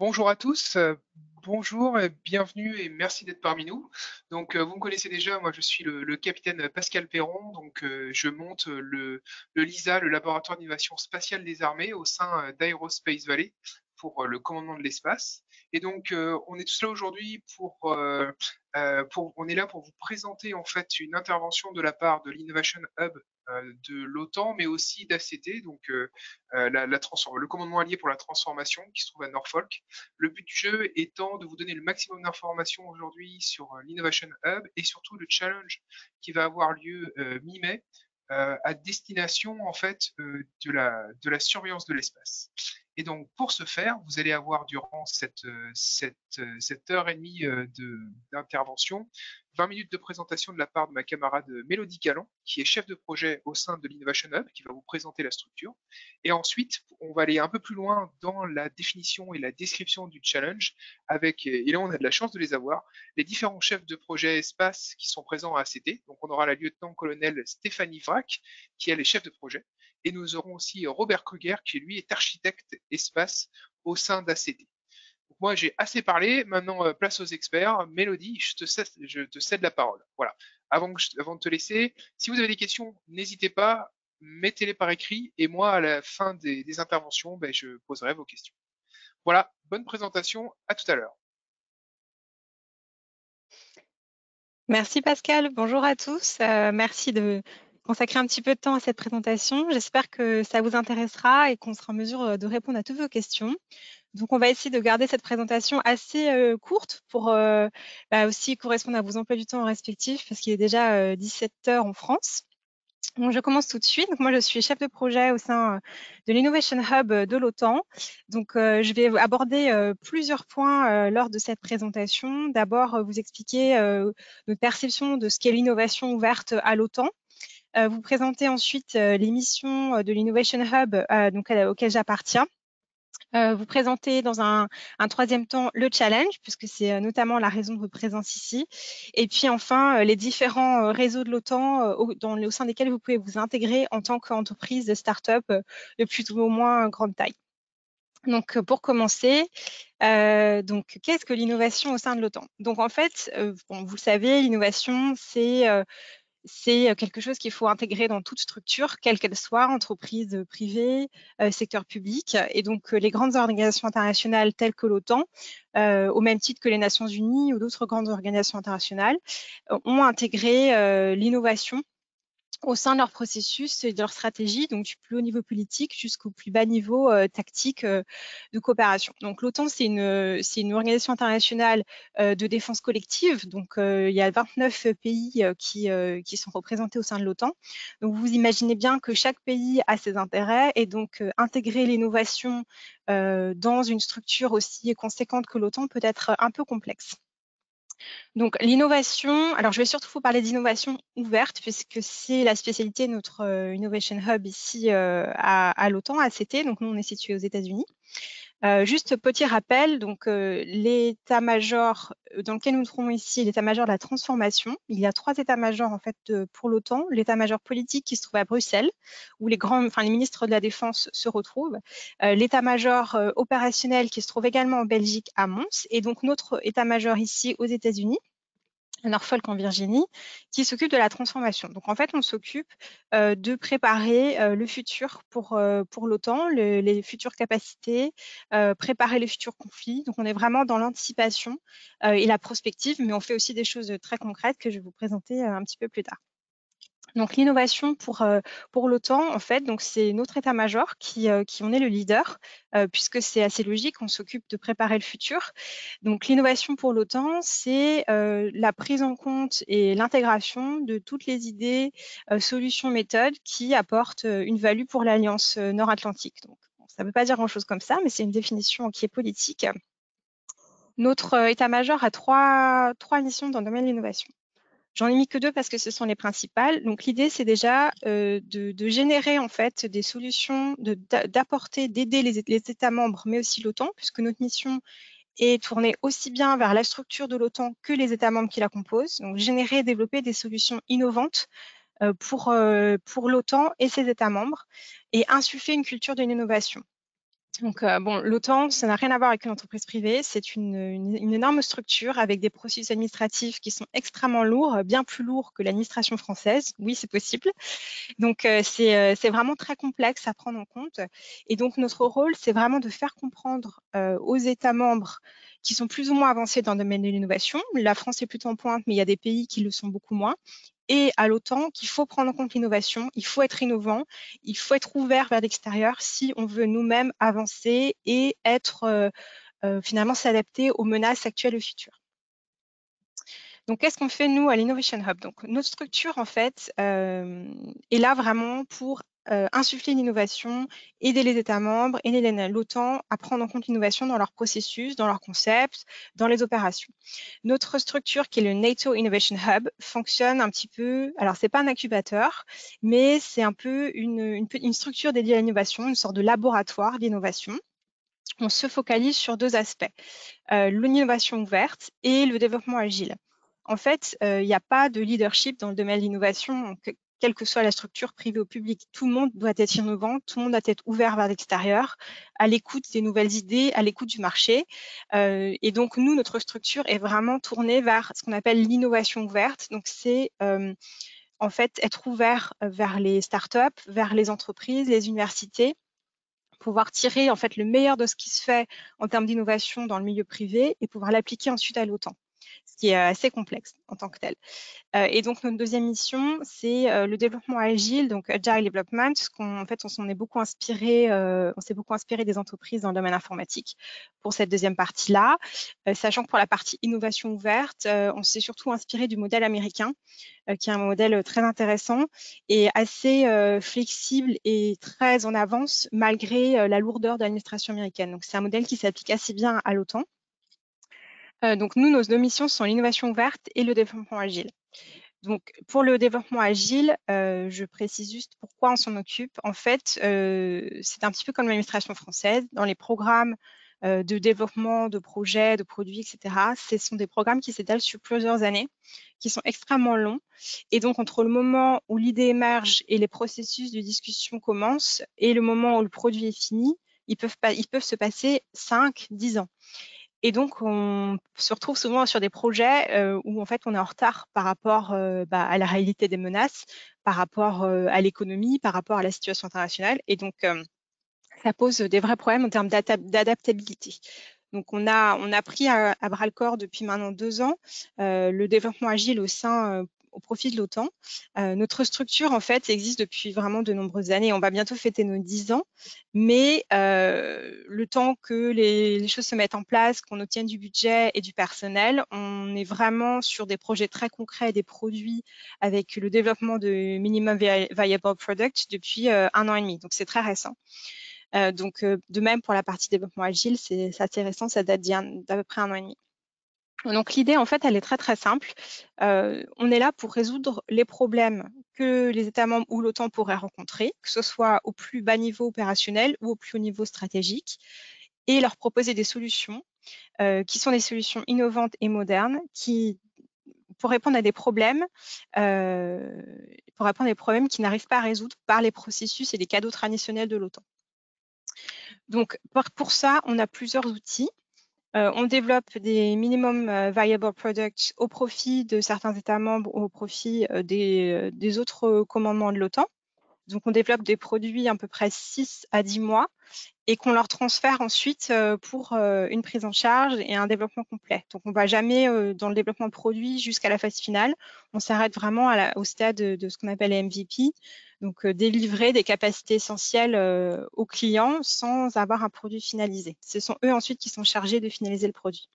Bonjour à tous, bonjour et bienvenue et merci d'être parmi nous. Donc, vous me connaissez déjà, moi je suis le capitaine Pascal Perron, donc je monte le LISA, le laboratoire d'innovation spatiale des armées, au sein d'Aerospace Valley pour le commandement de l'espace. Et donc, on est tous là aujourd'hui on est là pour vous présenter en fait une intervention de la part de l'Innovation Hub de l'OTAN, mais aussi d'ACT, donc le commandement allié pour la transformation qui se trouve à Norfolk. Le but du jeu étant de vous donner le maximum d'informations aujourd'hui sur l'Innovation Hub et surtout le challenge qui va avoir lieu mi-mai à destination en fait de la surveillance de l'espace. Et donc pour ce faire, vous allez avoir durant cette heure et demie d'intervention 20 minutes de présentation de la part de ma camarade Mélodie Galland, qui est chef de projet au sein de l'Innovation Hub, qui va vous présenter la structure. Et ensuite, on va aller un peu plus loin dans la définition et la description du challenge avec, et là on a de la chance de les avoir, les différents chefs de projet espace qui sont présents à ACT. Donc on aura la lieutenant-colonel Stéphanie Vrac, qui est les chefs de projet. Et nous aurons aussi Robert Kruger, qui lui est architecte espace au sein d'ACT. Donc moi, j'ai assez parlé. Maintenant, place aux experts. Mélodie, je te cède la parole. Voilà. Avant de te laisser, si vous avez des questions, n'hésitez pas, mettez-les par écrit. Et moi, à la fin des interventions, ben, je poserai vos questions. Voilà. Bonne présentation. À tout à l'heure. Merci Pascal, bonjour à tous. Merci de consacrer un petit peu de temps à cette présentation. J'espère que ça vous intéressera et qu'on sera en mesure de répondre à toutes vos questions. Donc, on va essayer de garder cette présentation assez courte pour aussi correspondre à vos emplois du temps respectifs parce qu'il est déjà 17 heures en France. Donc, je commence tout de suite. Donc, moi, je suis chef de projet au sein de l'Innovation Hub de l'OTAN. Donc, je vais aborder plusieurs points lors de cette présentation. D'abord, vous expliquer notre perception de ce qu'est l'innovation ouverte à l'OTAN. Vous présenter ensuite les missions de l'Innovation Hub auquel j'appartiens. Vous présenter dans un troisième temps le challenge, puisque c'est notamment la raison de votre présence ici. Et puis enfin, les différents réseaux de l'OTAN au sein desquels vous pouvez vous intégrer en tant qu'entreprise de start-up de plus ou moins grande taille. Donc, pour commencer, qu'est-ce que l'innovation au sein de l'OTAN? Donc, en fait, vous le savez, l'innovation, c'est quelque chose qu'il faut intégrer dans toute structure, quelle qu'elle soit, entreprise privée, secteur public. Et donc, les grandes organisations internationales telles que l'OTAN, au même titre que les Nations Unies ou d'autres grandes organisations internationales, ont intégré l'innovation au sein de leur processus et de leur stratégie, donc du plus haut niveau politique jusqu'au plus bas niveau tactique de coopération. Donc l'OTAN, c'est une organisation internationale de défense collective. Donc il y a 29 pays qui sont représentés au sein de l'OTAN. Donc vous imaginez bien que chaque pays a ses intérêts et donc intégrer l'innovation dans une structure aussi conséquente que l'OTAN peut être un peu complexe. Donc l'innovation, alors je vais surtout vous parler d'innovation ouverte puisque c'est la spécialité de notre Innovation Hub ici à l'OTAN, à ACT. Donc nous, on est situé aux États-Unis. Juste petit rappel, donc l'état-major dans lequel nous nous trouvons ici, l'état-major de la transformation. Il y a 3 états-majors en fait pour l'OTAN. L'état-major politique qui se trouve à Bruxelles, où les ministres de la Défense se retrouvent. L'état-major opérationnel qui se trouve également en Belgique à Mons, et donc notre état-major ici aux États-Unis, à Norfolk en Virginie, qui s'occupe de la transformation. Donc en fait, on s'occupe de préparer le futur pour l'OTAN, les futures capacités, préparer les futurs conflits. Donc on est vraiment dans l'anticipation et la prospective, mais on fait aussi des choses très concrètes que je vais vous présenter un petit peu plus tard. Donc l'innovation pour l'OTAN, en fait, donc c'est notre état-major qui en est le leader, puisque c'est assez logique, on s'occupe de préparer le futur. Donc l'innovation pour l'OTAN, c'est la prise en compte et l'intégration de toutes les idées, solutions, méthodes qui apportent une value pour l'Alliance Nord-Atlantique. Donc ça ne veut pas dire grand-chose comme ça, mais c'est une définition qui est politique. Notre état-major a trois missions dans le domaine de l'innovation. J'en ai mis que 2 parce que ce sont les principales. Donc l'idée, c'est déjà de générer en fait des solutions, d'apporter, d'aider les États membres, mais aussi l'OTAN, puisque notre mission est tournée aussi bien vers la structure de l'OTAN que les États membres qui la composent. Donc générer et développer des solutions innovantes pour l'OTAN et ses États membres et insuffler une culture de l'innovation. Donc, bon, l'OTAN, ça n'a rien à voir avec une entreprise privée. C'est une énorme structure avec des processus administratifs qui sont extrêmement lourds, bien plus lourds que l'administration française. Oui, c'est possible. Donc, c'est vraiment très complexe à prendre en compte. Et donc, notre rôle, c'est vraiment de faire comprendre aux États membres qui sont plus ou moins avancés dans le domaine de l'innovation. La France est plutôt en pointe, mais il y a des pays qui le sont beaucoup moins. Et à l'OTAN qu'il faut prendre en compte l'innovation, il faut être innovant, il faut être ouvert vers l'extérieur si on veut nous-mêmes avancer et être finalement s'adapter aux menaces actuelles et futures. Donc, qu'est-ce qu'on fait, nous, à l'Innovation Hub? Donc, notre structure, en fait, est là vraiment pour insuffler l'innovation, aider les États membres, aider l'OTAN à prendre en compte l'innovation dans leur processus, dans leurs concepts, dans les opérations. Notre structure, qui est le NATO Innovation Hub, fonctionne un petit peu, alors c'est pas un incubateur, mais c'est un peu une structure dédiée à l'innovation, une sorte de laboratoire d'innovation. On se focalise sur deux aspects, l'innovation ouverte et le développement agile. En fait, il n'y a pas de leadership dans le domaine de l'innovation, quelle que soit la structure privée ou publique. Tout le monde doit être innovant, tout le monde doit être ouvert vers l'extérieur, à l'écoute des nouvelles idées, à l'écoute du marché. Et donc, nous, notre structure est vraiment tournée vers ce qu'on appelle l'innovation ouverte. Donc, c'est en fait être ouvert vers les startups, vers les entreprises, les universités, pouvoir tirer en fait le meilleur de ce qui se fait en termes d'innovation dans le milieu privé et pouvoir l'appliquer ensuite à l'OTAN, ce qui est assez complexe en tant que tel. Et donc notre deuxième mission, c'est le développement agile, donc Agile Development. En fait, on s'est beaucoup inspiré des entreprises dans le domaine informatique pour cette deuxième partie-là, sachant que pour la partie innovation ouverte, on s'est surtout inspiré du modèle américain, qui est un modèle très intéressant et assez flexible et très en avance malgré la lourdeur de l'administration américaine. Donc c'est un modèle qui s'applique assez bien à l'OTAN. Donc nous, nos deux missions sont l'innovation ouverte et le développement agile. Donc, pour le développement agile, je précise juste pourquoi on s'en occupe. En fait, c'est un petit peu comme l'administration française. Dans les programmes de développement de projets, de produits, etc., ce sont des programmes qui s'étalent sur plusieurs années, qui sont extrêmement longs. Et donc, entre le moment où l'idée émerge et les processus de discussion commencent, et le moment où le produit est fini, ils peuvent se passer 5, 10 ans. Et donc, on se retrouve souvent sur des projets où en fait on est en retard par rapport à la réalité des menaces, par rapport à l'économie, par rapport à la situation internationale. Et donc, ça pose des vrais problèmes en termes d'adaptabilité. Donc, on a pris à bras le corps depuis maintenant 2 ans le développement agile au profit de l'OTAN. Notre structure, en fait, existe depuis vraiment de nombreuses années. On va bientôt fêter nos 10 ans, mais le temps que les choses se mettent en place, qu'on obtienne du budget et du personnel, on est vraiment sur des projets très concrets, des produits avec le développement de Minimum Viable Product depuis 1 an et demi. Donc, c'est très récent. Donc, de même pour la partie développement agile, c'est assez récent, ça date d'à peu près 1 an et demi. Donc, l'idée, en fait, elle est très, très simple. On est là pour résoudre les problèmes que les États membres ou l'OTAN pourraient rencontrer, que ce soit au plus bas niveau opérationnel ou au plus haut niveau stratégique, et leur proposer des solutions qui sont des solutions innovantes et modernes pour répondre à des problèmes, qui n'arrivent pas à résoudre par les processus et les cadeaux traditionnels de l'OTAN. Donc, pour ça, on a plusieurs outils. On développe des minimum viable products au profit de certains États membres, au profit des autres commandements de l'OTAN. Donc, on développe des produits à peu près 6 à 10 mois et qu'on leur transfère ensuite pour une prise en charge et un développement complet. Donc, on ne va jamais dans le développement de produits jusqu'à la phase finale. On s'arrête vraiment au stade de ce qu'on appelle les MVP, donc délivrer des capacités essentielles aux clients sans avoir un produit finalisé. Ce sont eux ensuite qui sont chargés de finaliser le produit.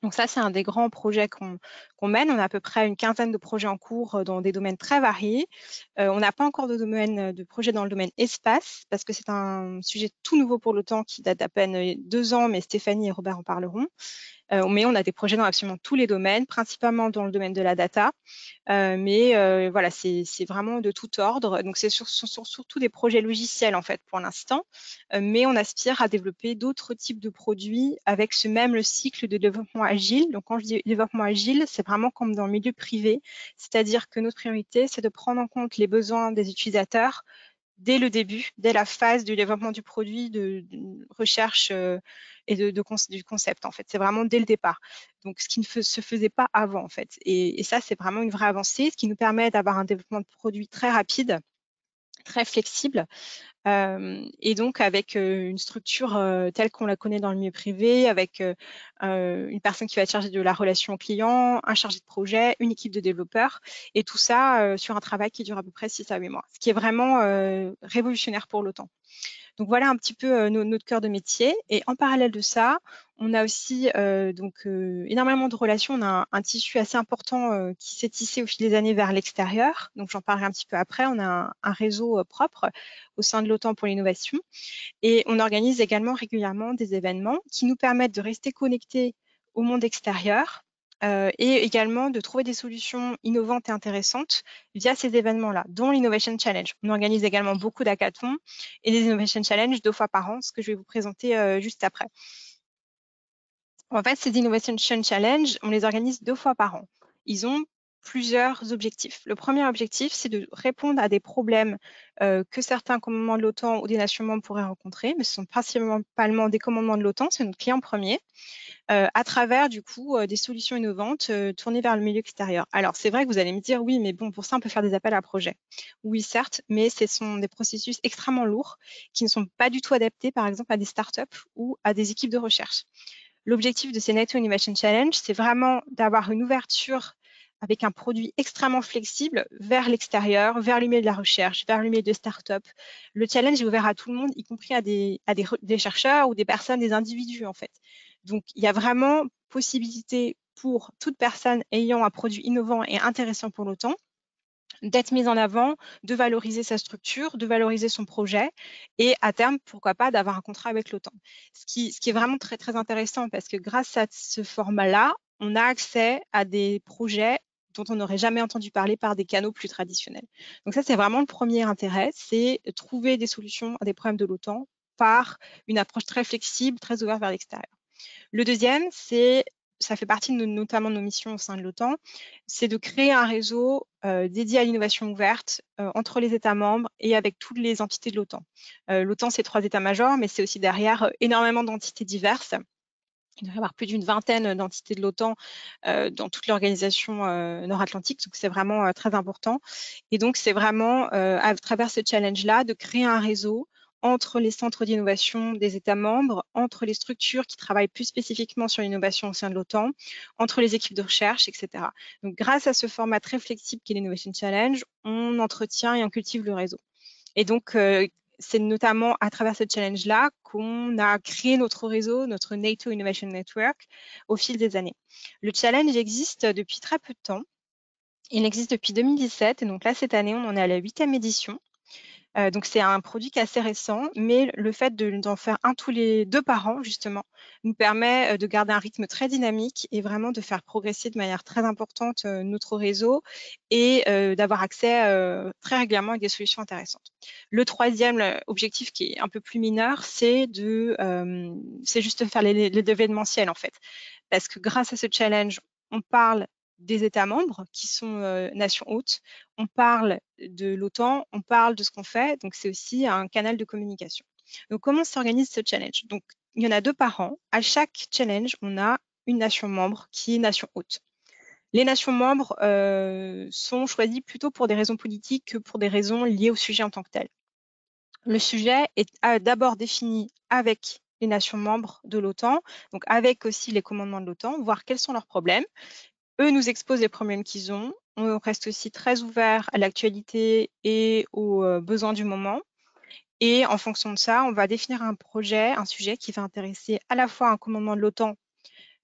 Donc ça, c'est un des grands projets qu'on mène. On a à peu près une quinzaine de projets en cours dans des domaines très variés. On n'a pas encore de projet dans le domaine espace parce que c'est un sujet tout nouveau pour l'OTAN qui date d'à peine 2 ans, mais Stéphanie et Robert en parleront. Mais on a des projets dans absolument tous les domaines, principalement dans le domaine de la data. Mais voilà, c'est vraiment de tout ordre. Donc, c'est surtout des projets logiciels, en fait, pour l'instant. Mais on aspire à développer d'autres types de produits avec le cycle de développement agile. Donc, quand je dis développement agile, c'est vraiment comme dans le milieu privé. C'est-à-dire que notre priorité, c'est de prendre en compte les besoins des utilisateurs dès le début, dès la phase du développement du produit, de recherche et du concept, en fait. C'est vraiment dès le départ. Donc, ce qui ne se faisait pas avant, en fait. Et ça, c'est vraiment une vraie avancée, ce qui nous permet d'avoir un développement de produit très rapide, très flexible, et donc avec une structure telle qu'on la connaît dans le milieu privé, avec une personne qui va être chargée de la relation client, un chargé de projet, une équipe de développeurs, et tout ça sur un travail qui dure à peu près 6 à 8 mois, ce qui est vraiment révolutionnaire pour l'OTAN. Donc voilà un petit peu notre cœur de métier. Et en parallèle de ça, on a aussi énormément de relations. On a un tissu assez important qui s'est tissé au fil des années vers l'extérieur. Donc j'en parlerai un petit peu après. On a un réseau propre au sein de l'OTAN pour l'innovation. Et on organise également régulièrement des événements qui nous permettent de rester connectés au monde extérieur et également de trouver des solutions innovantes et intéressantes via ces événements-là, dont l'Innovation Challenge. On organise également beaucoup d'hackathons et des Innovation Challenge 2 fois par an, ce que je vais vous présenter juste après. En fait, ces Innovation Challenge, on les organise 2 fois par an. Ils ont plusieurs objectifs. Le premier objectif, c'est de répondre à des problèmes que certains commandements de l'OTAN ou des nations membres pourraient rencontrer, mais ce sont principalement des commandements de l'OTAN, c'est notre client premier, à travers du coup des solutions innovantes tournées vers le milieu extérieur. Alors c'est vrai que vous allez me dire, oui, mais bon, pour ça, on peut faire des appels à projets. Oui, certes, mais ce sont des processus extrêmement lourds qui ne sont pas du tout adaptés, par exemple, à des startups ou à des équipes de recherche. L'objectif de ces NATO Innovation Challenge, c'est vraiment d'avoir une ouverture avec un produit extrêmement flexible vers l'extérieur, vers le milieu de la recherche, vers le milieu de start-up. Le challenge est ouvert à tout le monde, y compris à des chercheurs ou des personnes, des individus en fait. Donc, il y a vraiment possibilité pour toute personne ayant un produit innovant et intéressant pour l'OTAN d'être mise en avant, de valoriser sa structure, de valoriser son projet et à terme, pourquoi pas, d'avoir un contrat avec l'OTAN. Ce qui est vraiment très, très intéressant parce que grâce à ce format-là, on a accès à des projets dont on n'aurait jamais entendu parler par des canaux plus traditionnels. Donc ça, c'est vraiment le premier intérêt, c'est trouver des solutions à des problèmes de l'OTAN par une approche très flexible, très ouverte vers l'extérieur. Le deuxième, ça fait partie notamment de nos missions au sein de l'OTAN, c'est de créer un réseau dédié à l'innovation ouverte entre les États membres et avec toutes les entités de l'OTAN. L'OTAN, c'est 3 états-majors, mais c'est aussi derrière énormément d'entités diverses. Il doit y avoir plus d'une vingtaine d'entités de l'OTAN dans toute l'organisation nord-atlantique, donc c'est vraiment très important. Et donc, c'est vraiment à travers ce challenge-là de créer un réseau entre les centres d'innovation des États membres, entre les structures qui travaillent plus spécifiquement sur l'innovation au sein de l'OTAN, entre les équipes de recherche, etc. Donc, grâce à ce format très flexible qu'est l'Innovation Challenge, on entretient et on cultive le réseau. Et donc, c'est notamment à travers ce challenge-là qu'on a créé notre réseau, notre NATO Innovation Network, au fil des années. Le challenge existe depuis très peu de temps. Il existe depuis 2017 et donc là, cette année, on en est à la 8e édition. Donc c'est un produit qui est assez récent, mais le fait d'en faire un tous les 2 par an, justement, nous permet de garder un rythme très dynamique et vraiment de faire progresser de manière très importante notre réseau et d'avoir accès très régulièrement à des solutions intéressantes. Le troisième objectif qui est un peu plus mineur, c'est juste de faire l'événementiel en fait. Parce que grâce à ce challenge, on parle des États membres qui sont nations hôtes, on parle de l'OTAN, on parle de ce qu'on fait, donc c'est aussi un canal de communication. Donc comment s'organise ce challenge? Donc il y en a 2 par an. À chaque challenge, on a une nation membre qui est nation hôte. Les nations membres sont choisies plutôt pour des raisons politiques que pour des raisons liées au sujet en tant que tel. Le sujet est d'abord défini avec les nations membres de l'OTAN, donc avec aussi les commandements de l'OTAN, voir quels sont leurs problèmes. Eux nous exposent les problèmes qu'ils ont. On reste aussi très ouvert à l'actualité et aux besoins du moment. Et en fonction de ça, on va définir un projet, un sujet qui va intéresser à la fois un commandement de l'OTAN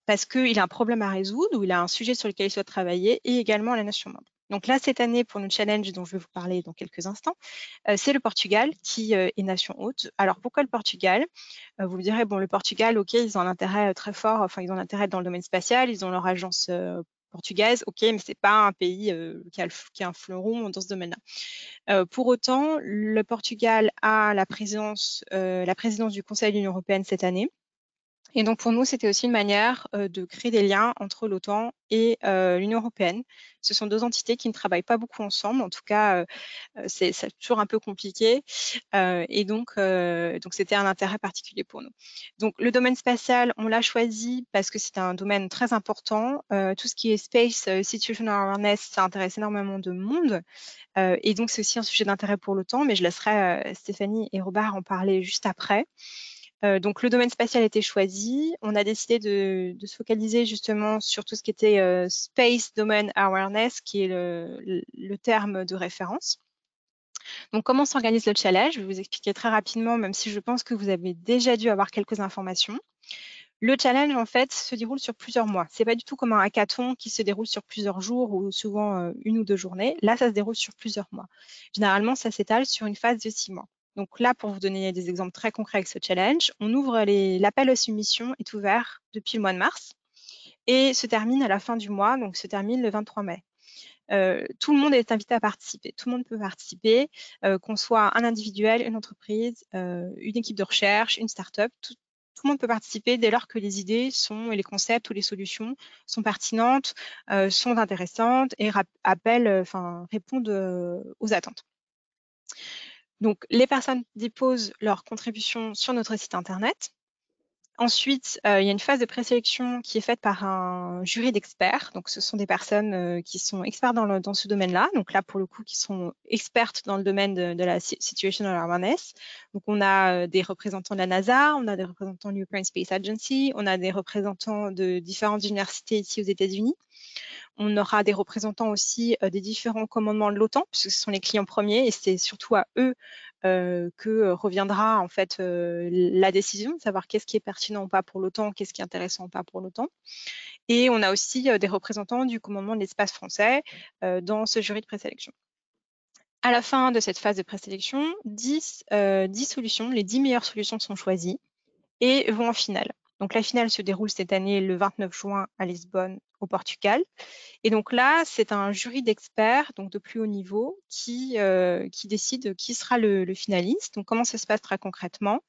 parce qu'il a un problème à résoudre ou il a un sujet sur lequel il souhaite travailler et également la nation membre. Donc là, cette année, pour notre challenge dont je vais vous parler dans quelques instants, c'est le Portugal qui est nation hôte. Alors pourquoi le Portugal? Vous me direz, bon, le Portugal, ok, ils ont un intérêt très fort, enfin ils ont un intérêt dans le domaine spatial, ils ont leur agence portugaise, ok, mais c'est pas un pays qui a un fleuron dans ce domaine-là. Pour autant, le Portugal a la présidence du Conseil de l'Union européenne cette année. Et donc pour nous, c'était aussi une manière de créer des liens entre l'OTAN et l'Union européenne. Ce sont deux entités qui ne travaillent pas beaucoup ensemble. En tout cas, c'est toujours un peu compliqué. Et donc c'était un intérêt particulier pour nous. Donc le domaine spatial, on l'a choisi parce que c'est un domaine très important. Tout ce qui est space situational awareness, ça intéresse énormément de monde. Et donc c'est aussi un sujet d'intérêt pour l'OTAN, mais je laisserai Stéphanie et Robert en parler juste après. Donc le domaine spatial a été choisi. On a décidé de se focaliser justement sur tout ce qui était Space Domain Awareness, qui est le terme de référence. Donc comment s'organise le challenge? Je vais vous expliquer très rapidement, même si je pense que vous avez déjà dû avoir quelques informations. Le challenge, en fait, se déroule sur plusieurs mois. C'est pas du tout comme un hackathon qui se déroule sur plusieurs jours ou souvent 1 ou 2 journées. Là, ça se déroule sur plusieurs mois. Généralement, ça s'étale sur une phase de 6 mois. Donc là, pour vous donner des exemples très concrets avec ce challenge, on ouvre l'appel aux soumissions est ouvert depuis le mois de mars et se termine à la fin du mois, donc se termine le 23 mai. Tout le monde est invité à participer. Tout le monde peut participer, qu'on soit un individuel, une entreprise, une équipe de recherche, une start-up. Tout le monde peut participer dès lors que les idées sont, et les concepts ou les solutions sont pertinentes, sont intéressantes et répondent aux attentes. Donc, les personnes déposent leurs contributions sur notre site internet. Ensuite, il y a une phase de présélection qui est faite par un jury d'experts. Donc, ce sont des personnes qui sont experts dans ce domaine-là. Donc là, pour le coup, qui sont expertes dans le domaine de la situational awareness. Donc, on a des représentants de la NASA, on a des représentants de l'European Space Agency, on a des représentants de différentes universités ici aux États-Unis. On aura des représentants aussi des différents commandements de l'OTAN, puisque ce sont les clients premiers et c'est surtout à eux que reviendra en fait la décision de savoir qu'est-ce qui est pertinent ou pas pour l'OTAN, qu'est-ce qui est intéressant ou pas pour l'OTAN. Et on a aussi des représentants du commandement de l'espace français dans ce jury de présélection. À la fin de cette phase de présélection, 10 solutions, les 10 meilleures solutions sont choisies et vont en finale. Donc la finale se déroule cette année le 29 juin à Lisbonne, au Portugal. Et donc là, c'est un jury d'experts, donc de plus haut niveau, qui décide qui sera le finaliste. Donc comment ça se passe très concrètement?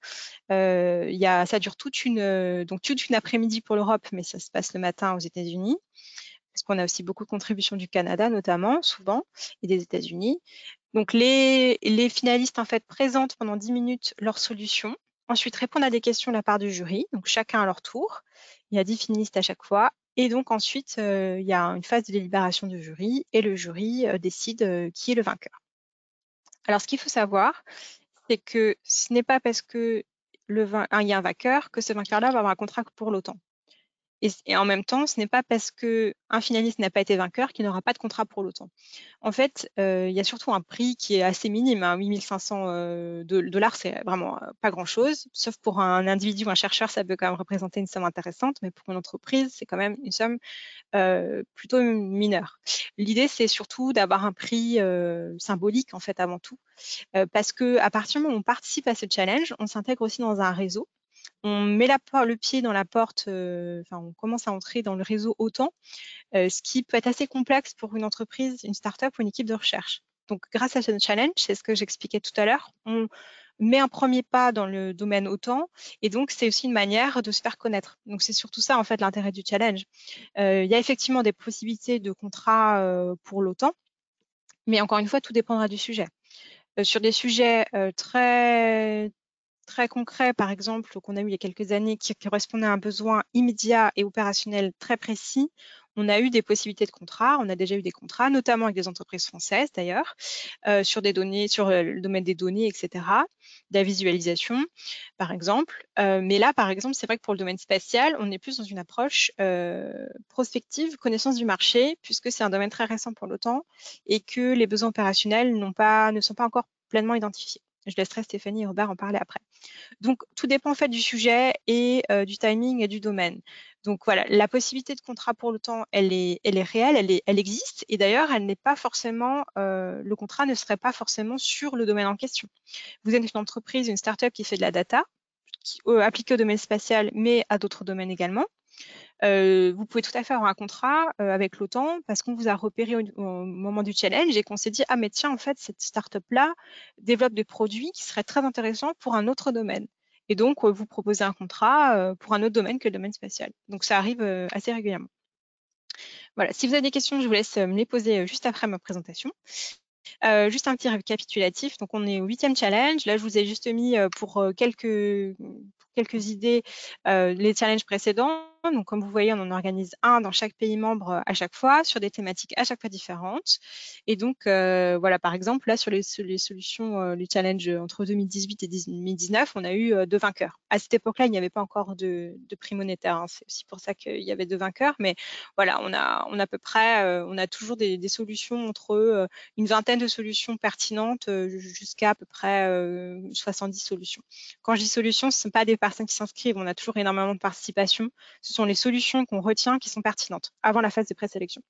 Ça dure toute une après-midi pour l'Europe, mais ça se passe le matin aux États-Unis, parce qu'on a aussi beaucoup de contributions du Canada notamment, souvent, et des États-Unis. Donc les finalistes en fait présentent pendant 10 minutes leurs solutions. Ensuite, répondent à des questions de la part du jury, donc chacun à leur tour. Il y a 10 finalistes à chaque fois. Et donc ensuite, il y a une phase de délibération du jury et le jury décide qui est le vainqueur. Alors, ce qu'il faut savoir, c'est que ce n'est pas parce que il y a un vainqueur que ce vainqueur-là va avoir un contrat pour l'OTAN. Et en même temps, ce n'est pas parce qu'un finaliste n'a pas été vainqueur qu'il n'aura pas de contrat pour l'OTAN. En fait, il y a surtout un prix qui est assez minime, hein, 8 500 dollars, c'est vraiment pas grand-chose. Sauf pour un individu ou un chercheur, ça peut quand même représenter une somme intéressante, mais pour une entreprise, c'est quand même une somme plutôt mineure. L'idée, c'est surtout d'avoir un prix symbolique, en fait, avant tout, parce qu'à partir du moment où on participe à ce challenge, on s'intègre aussi dans un réseau. On met le pied dans la porte, on commence à entrer dans le réseau OTAN, ce qui peut être assez complexe pour une entreprise, une start-up ou une équipe de recherche. Donc, grâce à ce challenge, c'est ce que j'expliquais tout à l'heure, on met un premier pas dans le domaine OTAN et donc c'est aussi une manière de se faire connaître. Donc, c'est surtout ça, en fait, l'intérêt du challenge. Il y a effectivement des possibilités de contrat pour l'OTAN, mais encore une fois, tout dépendra du sujet. Sur des sujets très très concrets, par exemple, qu'on a eu il y a quelques années, qui correspondaient à un besoin immédiat et opérationnel très précis, on a eu des possibilités de contrats. On a déjà eu des contrats, notamment avec des entreprises françaises d'ailleurs, sur des données, sur le domaine des données, etc., de la visualisation, par exemple. Mais là, par exemple, c'est vrai que pour le domaine spatial, on est plus dans une approche prospective, connaissance du marché, puisque c'est un domaine très récent pour l'OTAN et que les besoins opérationnels ne sont pas encore pleinement identifiés. Je laisserai Stéphanie et Robert en parler après. Donc, tout dépend en fait du sujet et du timing et du domaine. Donc voilà, la possibilité de contrat pour le temps, elle est réelle, elle existe. Et d'ailleurs, elle n'est pas forcément, le contrat ne serait pas forcément sur le domaine en question. Vous êtes une entreprise, une start-up qui fait de la data, appliquée au domaine spatial, mais à d'autres domaines également. Vous pouvez tout à fait avoir un contrat avec l'OTAN parce qu'on vous a repéré au moment du challenge et qu'on s'est dit ah mais tiens en fait cette startup là développe des produits qui seraient très intéressants pour un autre domaine et donc vous proposez un contrat pour un autre domaine que le domaine spatial. Donc ça arrive assez régulièrement. Voilà, si vous avez des questions, je vous laisse me les poser juste après ma présentation. Juste un petit récapitulatif. Donc, on est au 8e challenge. Là, je vous ai juste mis pour quelques idées les challenges précédents. Donc, comme vous voyez, on en organise un dans chaque pays membre à chaque fois, sur des thématiques à chaque fois différentes. Et donc, voilà, par exemple, là, sur les solutions, les challenges entre 2018 et 2019, on a eu 2 vainqueurs. À cette époque-là, il n'y avait pas encore de prix monétaire, hein. C'est aussi pour ça qu'il y avait 2 vainqueurs. Mais voilà, on a à peu près, on a toujours des solutions entre une vingtaine de solutions pertinentes jusqu'à peu près 70 solutions. Quand je dis solutions, ce ne sont pas des personnes qui s'inscrivent, on a toujours énormément de participation. Ce sont les solutions qu'on retient qui sont pertinentes avant la phase de présélection.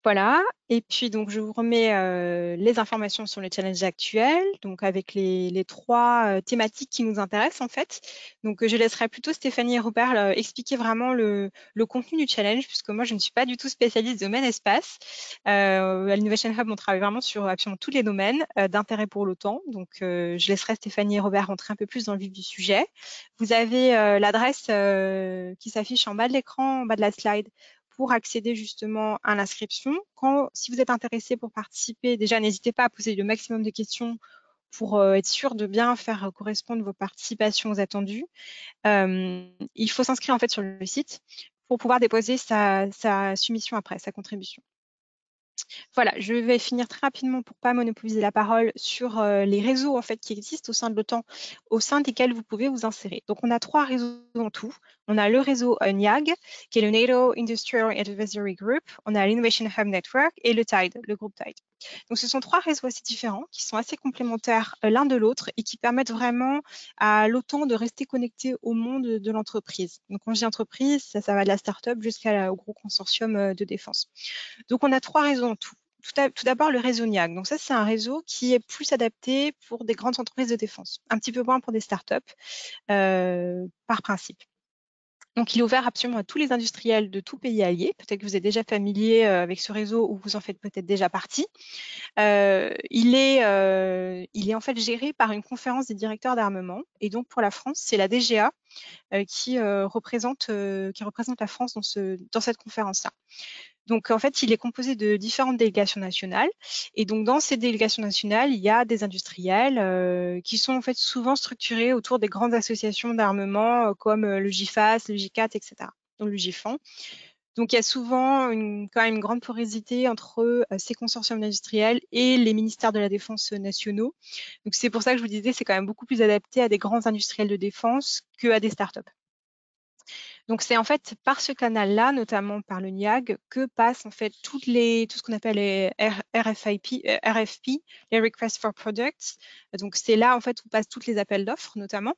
Voilà, et puis donc je vous remets les informations sur les challenges actuels, donc avec les 3 thématiques qui nous intéressent en fait. Donc je laisserai plutôt Stéphanie et Robert expliquer vraiment le contenu du challenge, puisque moi je ne suis pas du tout spécialiste domaine espace. À l'Innovation Hub, on travaille vraiment sur absolument tous les domaines d'intérêt pour l'OTAN. Donc je laisserai Stéphanie et Robert rentrer un peu plus dans le vif du sujet. Vous avez l'adresse qui s'affiche en bas de l'écran, en bas de la slide, pour accéder justement à l'inscription. Si vous êtes intéressé pour participer, déjà n'hésitez pas à poser le maximum de questions pour être sûr de bien faire correspondre vos participations aux attendus. Il faut s'inscrire en fait sur le site pour pouvoir déposer sa soumission après, sa contribution. Voilà, je vais finir très rapidement pour ne pas monopoliser la parole sur les réseaux en fait qui existent au sein de l'OTAN, au sein desquels vous pouvez vous insérer. Donc, on a 3 réseaux en tout. On a le réseau NIAG, qui est le NATO Industrial Advisory Group. On a l'Innovation Hub Network et le TIDE, le groupe TIDE. Donc, ce sont 3 réseaux assez différents qui sont assez complémentaires l'un de l'autre et qui permettent vraiment à l'OTAN de rester connecté au monde de l'entreprise. Donc, quand je dis entreprise, ça va de la start-up jusqu'au gros consortium de défense. Donc, on a 3 réseaux en tout. Tout d'abord, le réseau NIAG. Donc ça, c'est un réseau qui est plus adapté pour des grandes entreprises de défense, un petit peu moins pour des startups, par principe. Donc, il est ouvert absolument à tous les industriels de tout pays allié. Peut-être que vous êtes déjà familier avec ce réseau ou vous en faites peut-être déjà partie. Il est en fait géré par une conférence des directeurs d'armement. Et donc, pour la France, c'est la DGA qui représente la France dans cette conférence-là. Donc, en fait, il est composé de différentes délégations nationales. Et donc, dans ces délégations nationales, il y a des industriels qui sont en fait souvent structurés autour des grandes associations d'armement comme le GIFAS, le GICAT, etc. Donc, le GIFAN. Donc, il y a souvent quand même une grande porosité entre ces consortiums industriels et les ministères de la Défense nationaux. Donc, c'est pour ça que je vous disais, c'est quand même beaucoup plus adapté à des grands industriels de défense qu'à des startups. Donc, c'est en fait par ce canal-là, notamment par le NIAG, que passent en fait tout ce qu'on appelle les RFP, les Requests for Products. Donc, c'est là en fait où passent tous les appels d'offres, notamment,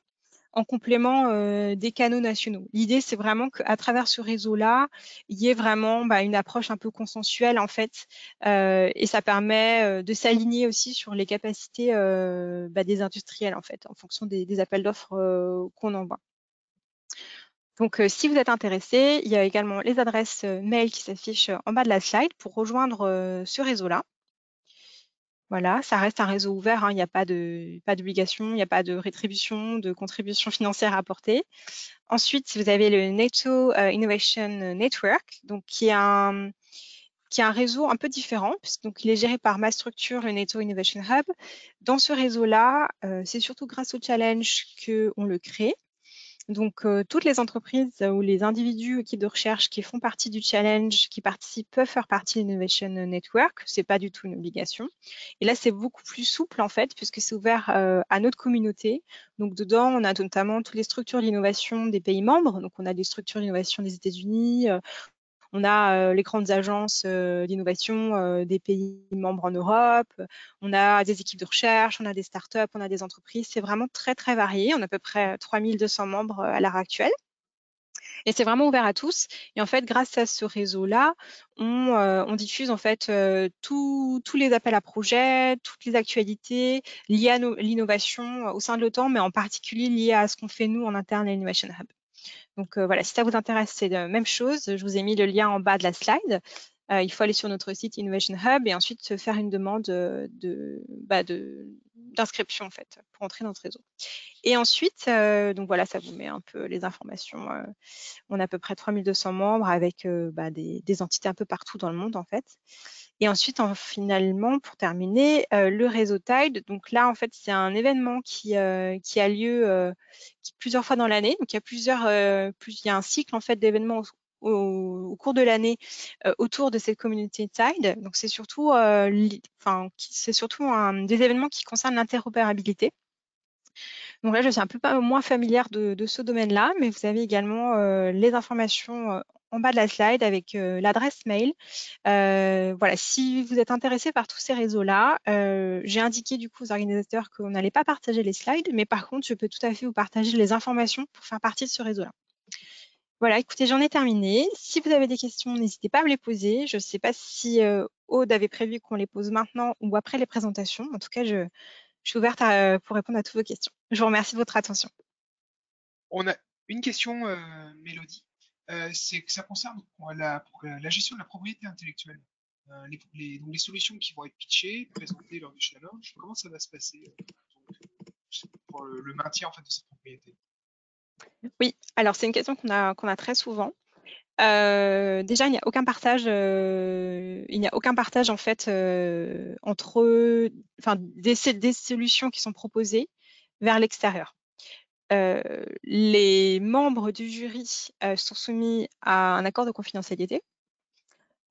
en complément des canaux nationaux. L'idée, c'est vraiment qu'à travers ce réseau-là, il y ait vraiment une approche un peu consensuelle, en fait, et ça permet de s'aligner aussi sur les capacités des industriels, en fait, en fonction des appels d'offres qu'on envoie. Donc, si vous êtes intéressé, il y a également les adresses mail qui s'affichent en bas de la slide pour rejoindre ce réseau-là. Voilà, ça reste un réseau ouvert, hein, il n'y a pas d'obligation, il n'y a pas de rétribution, de contribution financière à apporter. Ensuite, vous avez le NATO Innovation Network, donc qui est un réseau un peu différent, donc il est géré par ma structure, le NATO Innovation Hub. Dans ce réseau-là, c'est surtout grâce au challenge qu'on le crée. Donc, toutes les entreprises ou les individus, équipes de recherche qui font partie du challenge, qui participent, peuvent faire partie de l'Innovation Network. Ce n'est pas du tout une obligation. Et là, c'est beaucoup plus souple, en fait, puisque c'est ouvert à notre communauté. Donc, dedans, on a notamment toutes les structures d'innovation des pays membres. Donc, on a des structures d'innovation des États-Unis, on a les grandes agences d'innovation des pays membres en Europe, on a des équipes de recherche, on a des startups, on a des entreprises. C'est vraiment très, très varié. On a à peu près 3200 membres à l'heure actuelle. Et c'est vraiment ouvert à tous. Et en fait, grâce à ce réseau-là, on diffuse en fait tous les appels à projets, toutes les actualités liées à l'innovation au sein de l'OTAN, mais en particulier liées à ce qu'on fait nous en interne à l'Innovation Hub. Donc voilà, si ça vous intéresse, c'est la même chose. Je vous ai mis le lien en bas de la slide. Il faut aller sur notre site Innovation Hub et ensuite faire une demande d'inscription en fait pour entrer dans notre réseau. Et ensuite, donc voilà, ça vous met un peu les informations. On a à peu près 3200 membres avec des entités un peu partout dans le monde en fait. Et ensuite, finalement, pour terminer, le réseau Tide. Donc là, en fait, c'est un événement qui a lieu plusieurs fois dans l'année. Donc il y a un cycle en fait d'événements au cours de l'année autour de cette communauté Tide. Donc c'est surtout, des événements qui concernent l'interopérabilité. Donc là, je suis un peu moins familière de ce domaine-là, mais vous avez également les informations en bas de la slide avec l'adresse mail. Voilà, si vous êtes intéressé par tous ces réseaux-là, j'ai indiqué du coup aux organisateurs qu'on n'allait pas partager les slides, mais par contre, je peux tout à fait vous partager les informations pour faire partie de ce réseau-là. Voilà, écoutez, j'en ai terminé. Si vous avez des questions, n'hésitez pas à me les poser. Je ne sais pas si Aude avait prévu qu'on les pose maintenant ou après les présentations. En tout cas, je suis ouverte pour répondre à toutes vos questions. Je vous remercie de votre attention. On a une question, Mélodie. C'est que ça concerne la gestion de la propriété intellectuelle. Donc les solutions qui vont être pitchées, présentées lors du challenge, comment ça va se passer pour le maintien en fait de cette propriété? Oui, alors c'est une question qu'on a très souvent. Déjà, il n'y a aucun partage, en fait entre, enfin, des solutions qui sont proposées vers l'extérieur. Les membres du jury sont soumis à un accord de confidentialité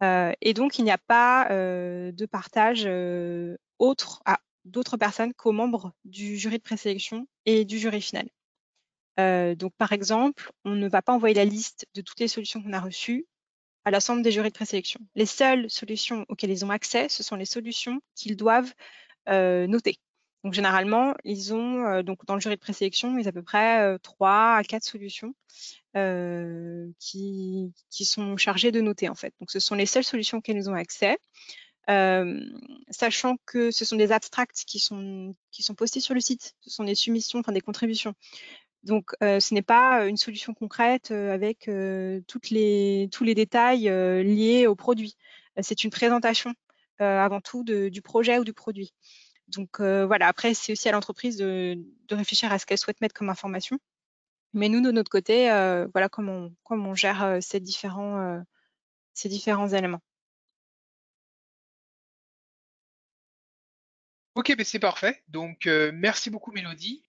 et donc il n'y a pas de partage autre à d'autres personnes qu'aux membres du jury de présélection et du jury final. Donc, par exemple, on ne va pas envoyer la liste de toutes les solutions qu'on a reçues à l'ensemble des jurys de présélection. Les seules solutions auxquelles ils ont accès, ce sont les solutions qu'ils doivent noter. Donc, généralement, ils ont, donc dans le jury de présélection, ils ont à peu près 3 à 4 solutions qui sont chargées de noter, en fait. Donc, ce sont les seules solutions auxquelles ils ont accès. Sachant que ce sont des abstracts qui sont postés sur le site. Ce sont des soumissions, enfin des contributions. Donc, ce n'est pas une solution concrète avec tous les détails liés au produit. C'est une présentation avant tout du projet ou du produit. Donc, voilà, après, c'est aussi à l'entreprise de réfléchir à ce qu'elle souhaite mettre comme information. Mais nous, de notre côté, voilà comment on gère ces différents éléments. Ok, ben c'est parfait. Donc merci beaucoup Mélodie.